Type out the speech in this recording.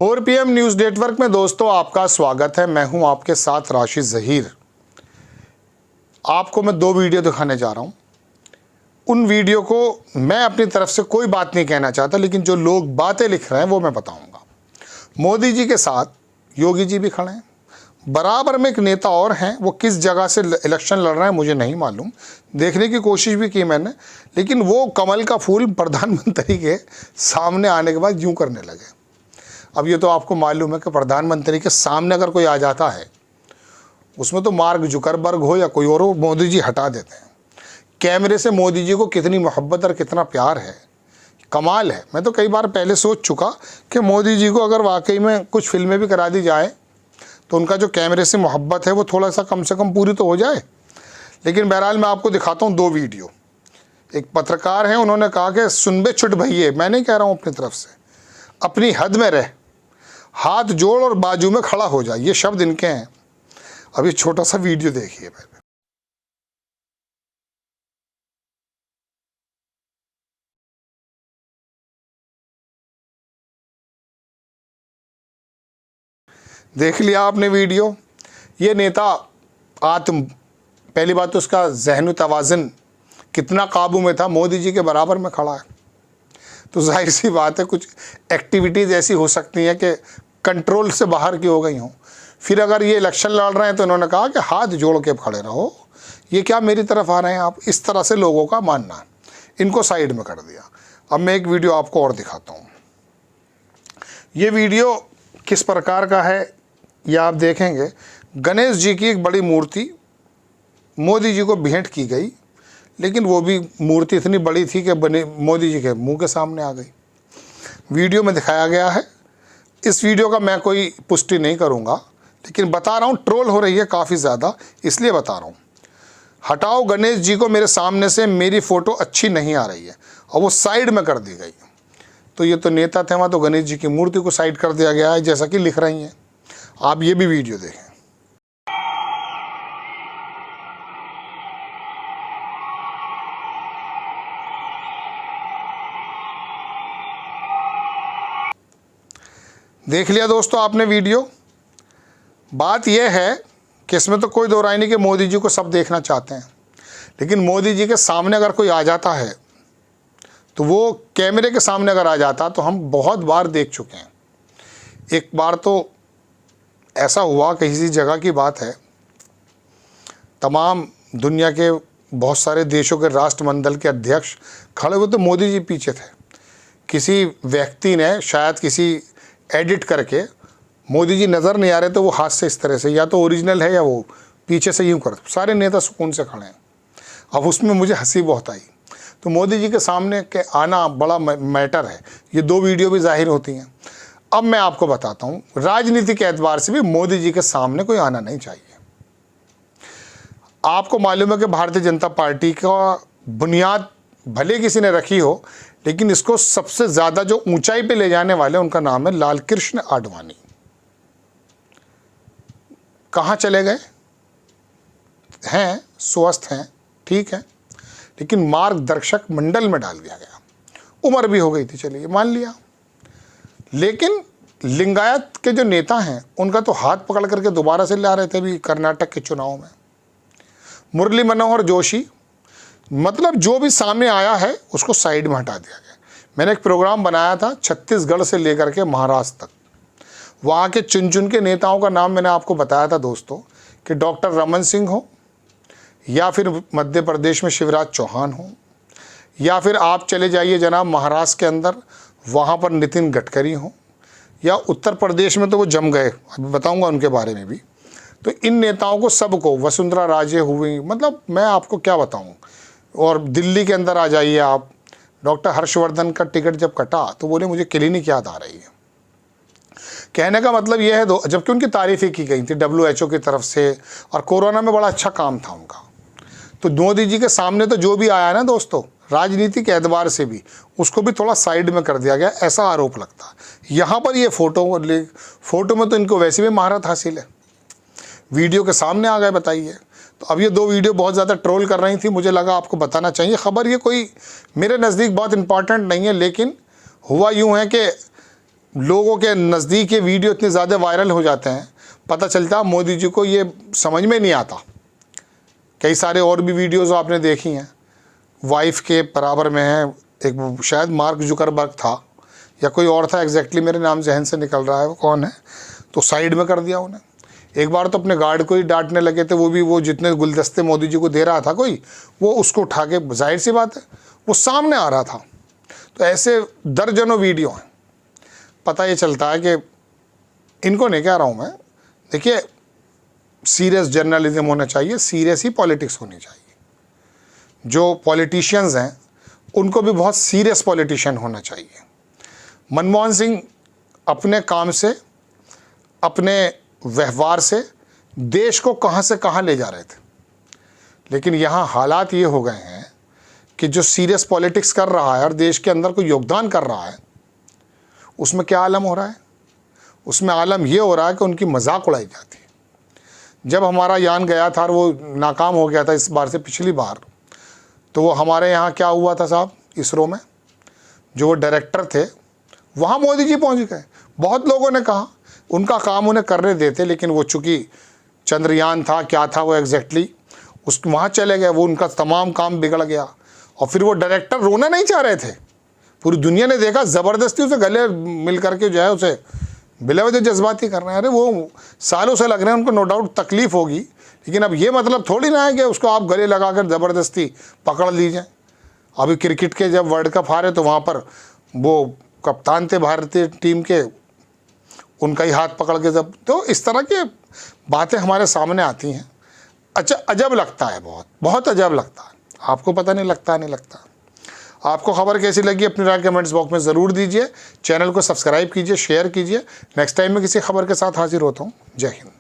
और PM news network में दोस्तों आपका स्वागत है। मैं हूं आपके साथ राशिद ज़हीर। आपको मैं दो वीडियो दिखाने जा रहा हूं। उन वीडियो को मैं अपनी तरफ से कोई बात नहीं कहना चाहता, लेकिन जो लोग बातें लिख रहे हैं वो मैं बताऊंगा। मोदी जी के साथ योगी जी भी खड़े हैं, बराबर में एक नेता और हैं। वो किस जगह से इलेक्शन लड़ रहे हैं मुझे नहीं मालूम, देखने की कोशिश भी की मैंने, लेकिन वो कमल का फूल प्रधानमंत्री के सामने आने के बाद यूँ करने लगे। अब ये तो आपको मालूम है कि प्रधानमंत्री के सामने अगर कोई आ जाता है, उसमें तो मार्क जुकरबर्ग हो या कोई और हो, मोदी जी हटा देते हैं। कैमरे से मोदी जी को कितनी मोहब्बत और कितना प्यार है, कमाल है। मैं तो कई बार पहले सोच चुका कि मोदी जी को अगर वाकई में कुछ फिल्में भी करा दी जाए तो उनका जो कैमरे से मोहब्बत है वो थोड़ा सा कम से कम पूरी तो हो जाए। लेकिन बहरहाल मैं आपको दिखाता हूँ दो वीडियो। एक पत्रकार हैं, उन्होंने कहा कि सुन बे छुट भैये, मैं नहीं कह रहा हूँ अपनी तरफ से, अपनी हद में रह, हाथ जोड़ और बाजू में खड़ा हो जाए, ये शब्द इनके हैं। अभी छोटा सा वीडियो देखिए पहले। देख लिया आपने वीडियो। ये नेता पहली बात तो उसका ज़हनी तवाज़ुन कितना काबू में था, मोदी जी के बराबर में खड़ा है, तो जाहिर सी बात है कुछ एक्टिविटीज़ ऐसी हो सकती हैं कि कंट्रोल से बाहर की हो गई हों। फिर अगर ये इलेक्शन लड़ रहे हैं तो इन्होंने कहा कि हाथ जोड़ के खड़े रहो, ये क्या मेरी तरफ आ रहे हैं आप, इस तरह से लोगों का मानना। इनको साइड में कर दिया। अब मैं एक वीडियो आपको और दिखाता हूँ। ये वीडियो किस प्रकार का है यह आप देखेंगे। गणेश जी की एक बड़ी मूर्ति मोदी जी को भेंट की गई, लेकिन वो भी मूर्ति इतनी बड़ी थी कि मोदी जी के मुंह के सामने आ गई। वीडियो में दिखाया गया है। इस वीडियो का मैं कोई पुष्टि नहीं करूंगा, लेकिन बता रहा हूँ ट्रोल हो रही है काफ़ी ज़्यादा, इसलिए बता रहा हूँ। हटाओ गणेश जी को मेरे सामने से, मेरी फ़ोटो अच्छी नहीं आ रही है, और वो साइड में कर दी गई। तो ये तो नेता थे, वहाँ तो गणेश जी की मूर्ति को साइड कर दिया गया है, जैसा कि लिख रही हैं आप। ये भी वीडियो देखें। देख लिया दोस्तों आपने वीडियो। बात यह है कि इसमें तो कोई दो राय नहीं कि मोदी जी को सब देखना चाहते हैं, लेकिन मोदी जी के सामने अगर कोई आ जाता है तो वो कैमरे के सामने अगर आ जाता, तो हम बहुत बार देख चुके हैं। एक बार तो ऐसा हुआ, किसी जगह की बात है, तमाम दुनिया के बहुत सारे देशों के राष्ट्रमंडल के अध्यक्ष खड़े हुए, तो मोदी जी पीछे थे। किसी व्यक्ति ने शायद किसी एडिट करके, मोदी जी नज़र नहीं आ रहे तो वो हाथ से इस तरह से, या तो ओरिजिनल है या वो पीछे से यूँ कर, सारे नेता सुकून से खड़े हैं। अब उसमें मुझे हंसी बहुत आई। तो मोदी जी के सामने के आना बड़ा मैटर है। ये दो वीडियो भी जाहिर होती हैं। अब मैं आपको बताता हूँ, राजनीति के एतबार से भी मोदी जी के सामने कोई आना नहीं चाहिए। आपको मालूम है कि भारतीय जनता पार्टी का बुनियाद भले किसी ने रखी हो, लेकिन इसको सबसे ज़्यादा जो ऊंचाई पे ले जाने वाले, उनका नाम है लाल कृष्ण आडवाणी। कहाँ चले गए हैं, स्वस्थ हैं, ठीक है, लेकिन मार्गदर्शक मंडल में डाल दिया गया। उम्र भी हो गई थी, चलिए मान लिया। लेकिन लिंगायत के जो नेता हैं, उनका तो हाथ पकड़ करके दोबारा से ला रहे थे अभी कर्नाटक के चुनाव में। मुरली मनोहर जोशी, मतलब जो भी सामने आया है उसको साइड में हटा दिया गया। मैंने एक प्रोग्राम बनाया था छत्तीसगढ़ से लेकर के महाराष्ट्र तक, वहाँ के चुन चुन के नेताओं का नाम मैंने आपको बताया था दोस्तों, कि डॉक्टर रमन सिंह हो, या फिर मध्य प्रदेश में शिवराज चौहान हो, या फिर आप चले जाइए जनाब महाराष्ट्र के अंदर, वहाँ पर नितिन गडकरी हो, या उत्तर प्रदेश में तो वो जम गए, अभी बताऊँगा उनके बारे में भी। तो इन नेताओं को सबको, वसुंधरा राजे हुई, मतलब मैं आपको क्या बताऊँ। और दिल्ली के अंदर आ जाइए आप, डॉक्टर हर्षवर्धन का टिकट जब कटा तो बोले मुझे क्लिनिक याद आ रही है। कहने का मतलब यह है, जबकि उनकी तारीफ़ें की गई थी WHO की तरफ से, और कोरोना में बड़ा अच्छा काम था उनका। तो मोदी जी के सामने तो जो भी आया ना दोस्तों, राजनीति के एतबार से भी उसको भी थोड़ा साइड में कर दिया गया, ऐसा आरोप लगता है। यहाँ पर ये फ़ोटो में तो इनको वैसे भी महारत हासिल है, वीडियो के सामने आ गए, बताइए। तो अब ये दो वीडियो बहुत ज़्यादा ट्रोल कर रही थी, मुझे लगा आपको बताना चाहिए। ख़बर ये कोई मेरे नज़दीक बहुत इंपॉर्टेंट नहीं है, लेकिन हुआ यूँ है कि लोगों के नज़दीक ये वीडियो इतने ज़्यादा वायरल हो जाते हैं, पता चलता मोदी जी को ये समझ में नहीं आता। कई सारे और भी वीडियोज़ आपने देखी हैं, वाइफ के बराबर में है, एक शायद मार्क जुकरबर्ग था या कोई और था, एग्जैक्टली मेरे नाम जहन से निकल रहा है वो कौन है, तो साइड में कर दिया उन्हें। एक बार तो अपने गार्ड को ही डांटने लगे थे, वो भी वो जितने गुलदस्ते मोदी जी को दे रहा था कोई, वो उसको उठा के, जाहिर सी बात है वो सामने आ रहा था। तो ऐसे दर्जनों वीडियो हैं। पता ये चलता है कि इनको नहीं कह रहा हूँ मैं, देखिए सीरियस जर्नलिज्म होना चाहिए, सीरियस ही पॉलिटिक्स होनी चाहिए। जो पॉलिटिशियंस हैं उनको भी बहुत सीरियस पॉलिटिशियन होना चाहिए। मनमोहन सिंह अपने काम से, अपने व्यवहार से देश को कहाँ से कहाँ ले जा रहे थे, लेकिन यहाँ हालात ये हो गए हैं कि जो सीरियस पॉलिटिक्स कर रहा है और देश के अंदर कोई योगदान कर रहा है, उसमें क्या आलम हो रहा है? उसमें आलम ये हो रहा है कि उनकी मजाक उड़ाई जाती है। जब हमारा यान गया था और वो नाकाम हो गया था इस बार से पिछली बार, तो वो हमारे यहाँ क्या हुआ था साहब, इसरो में जो वो डायरेक्टर थे, वहाँ मोदी जी पहुँच गए। बहुत लोगों ने कहा उनका काम उन्हें करने देते, लेकिन वो चूँकि चंद्रयान था, क्या था वो एग्जैक्टली, उस वहाँ चले गए, वो उनका तमाम काम बिगड़ गया। और फिर वो डायरेक्टर रोना नहीं चाह रहे थे, पूरी दुनिया ने देखा, ज़बरदस्ती उसे गले मिल करके जो है उसे बिलावज जज्बाती कर रहे हैं। अरे वो सालों से लग रहे हैं, उनको नो डाउट तकलीफ़ होगी, लेकिन अब ये मतलब थोड़ी ना है कि उसको आप गले लगा कर ज़बरदस्ती पकड़ लीजिए। अभी क्रिकेट के जब वर्ल्ड कप हारे तो वहाँ पर वो कप्तान थे भारतीय टीम के, उनका ही हाथ पकड़ के जब, तो इस तरह की बातें हमारे सामने आती हैं। अच्छा, अजब लगता है, बहुत बहुत अजब लगता है। आपको पता नहीं लगता? नहीं लगता। आपको खबर कैसी लगी अपनी राय कमेंट्स बॉक्स में ज़रूर दीजिए। चैनल को सब्सक्राइब कीजिए, शेयर कीजिए। नेक्स्ट टाइम मैं किसी खबर के साथ हाजिर होता हूँ। जय हिंद।